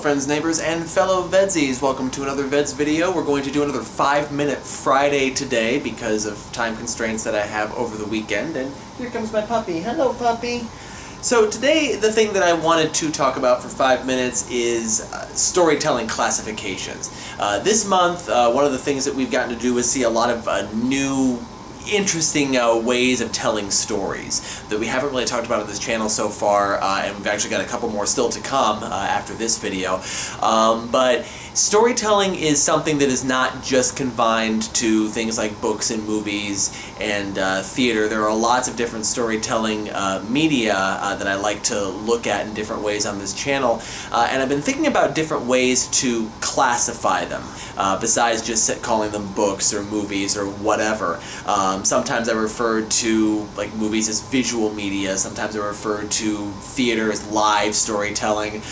friends, neighbors, and fellow VEDSies. Welcome to another VEDS video. We're going to do another 5-minute Friday today because of time constraints that I have over the weekend. And here comes my puppy. Hello, puppy. So today, the thing that I wanted to talk about for 5 minutes is storytelling classifications. This month, one of the things that we've gotten to do is see a lot of new interesting ways of telling stories that we haven't really talked about on this channel so far, and we've actually got a couple more still to come after this video. But storytelling is something that is not just confined to things like books and movies and theater. There are lots of different storytelling media that I like to look at in different ways on this channel, and I've been thinking about different ways to classify them besides just calling them books or movies or whatever. Sometimes I refer to like movies as visual media, sometimes I refer to theater as live storytelling,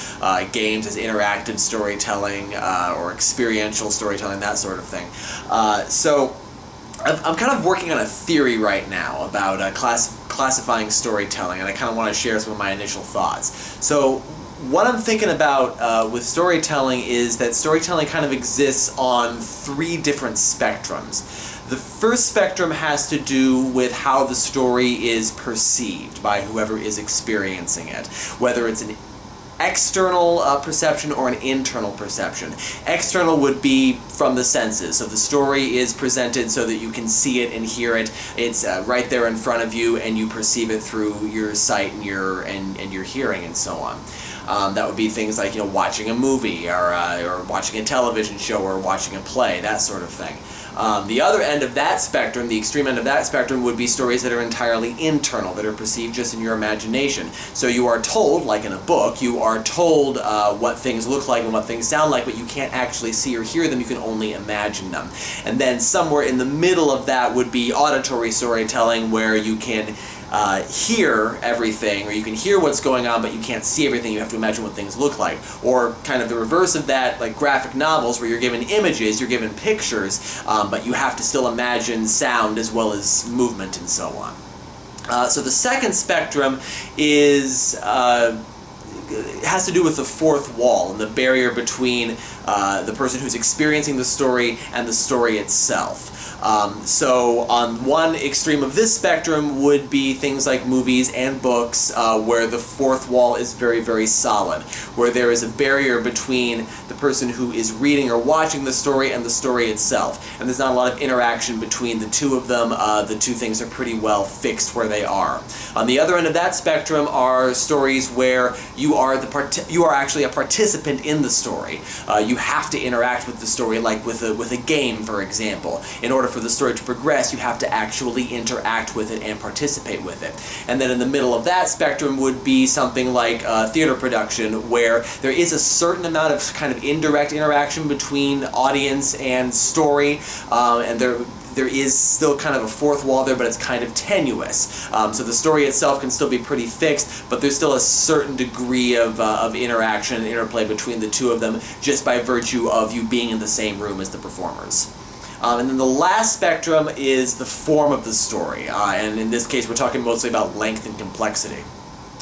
games as interactive storytelling, or experiential storytelling, that sort of thing. So I'm kind of working on a theory right now about classifying storytelling, and I kind of want to share some of my initial thoughts. So what I'm thinking about with storytelling is that storytelling kind of exists on 3 different spectrums. The first spectrum has to do with how the story is perceived by whoever is experiencing it, whether it's an external perception or an internal perception. External would be from the senses, so the story is presented so that you can see it and hear it. It's right there in front of you, and you perceive it through your sight and your hearing and so on. That would be things like, watching a movie or watching a television show or watching a play, that sort of thing. The other end of that spectrum, the extreme end of that spectrum, would be stories that are entirely internal, that are perceived just in your imagination. So you are told, like in a book, you are told what things look like and what things sound like, but you can't actually see or hear them, you can only imagine them. And then somewhere in the middle of that would be auditory storytelling, where you can hear everything, or you can hear what's going on, but you can't see everything, you have to imagine what things look like. Or kind of the reverse of that, like graphic novels, where you're given images, you're given pictures, but you have to still imagine sound as well as movement and so on. So the second spectrum is has to do with the fourth wall and the barrier between the person who's experiencing the story and the story itself. So on one extreme of this spectrum would be things like movies and books, where the fourth wall is very, very solid, where there is a barrier between the person who is reading or watching the story and the story itself, and there's not a lot of interaction between the two of them. The two things are pretty well fixed where they are. On the other end of that spectrum are stories where you are actually a participant in the story. You have to interact with the story, like with a game, for example. In order for the story to progress, you have to actually interact with it and participate with it. And then in the middle of that spectrum would be something like theater production, where there is a certain amount of kind of indirect interaction between audience and story, and there is still kind of a fourth wall there, but it's kind of tenuous. So the story itself can still be pretty fixed, but there's still a certain degree of interaction and interplay between the two of them, just by virtue of you being in the same room as the performers. And then the last spectrum is the form of the story, and in this case we're talking mostly about length and complexity.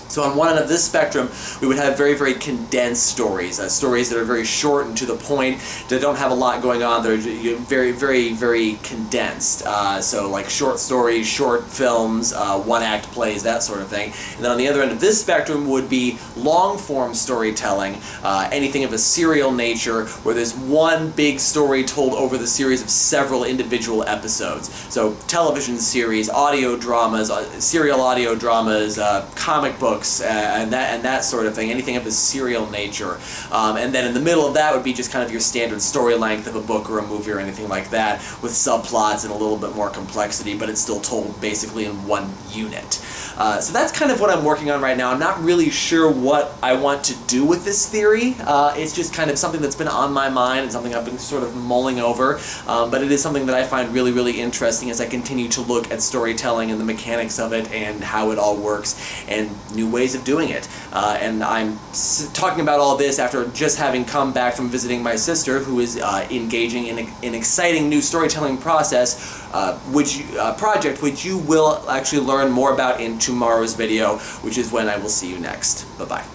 So on one end of this spectrum, we would have very, very condensed stories, stories that are very short and to the point, that don't have a lot going on, they're very, very, very condensed. So like short stories, short films, one-act plays, that sort of thing. And then on the other end of this spectrum would be long-form storytelling, anything of a serial nature, where there's one big story told over the series of several individual episodes. So television series, audio dramas, serial audio dramas, comic books, and that sort of thing, anything of a serial nature. And then in the middle of that would be just kind of your standard story length of a book or a movie or anything like that, with subplots and a little bit more complexity, but it's still told basically in one unit. So that's kind of what I'm working on right now. I'm not really sure what I want to do with this theory. It's just kind of something that's been on my mind and something I've been sort of mulling over, but it is something that I find really, really interesting as I continue to look at storytelling and the mechanics of it and how it all works and new ways of doing it. And I'm talking about all this after just having come back from visiting my sister, who is engaging in an exciting new storytelling project, which you will actually learn more about in tomorrow's video, which is when I will see you next. Bye-bye.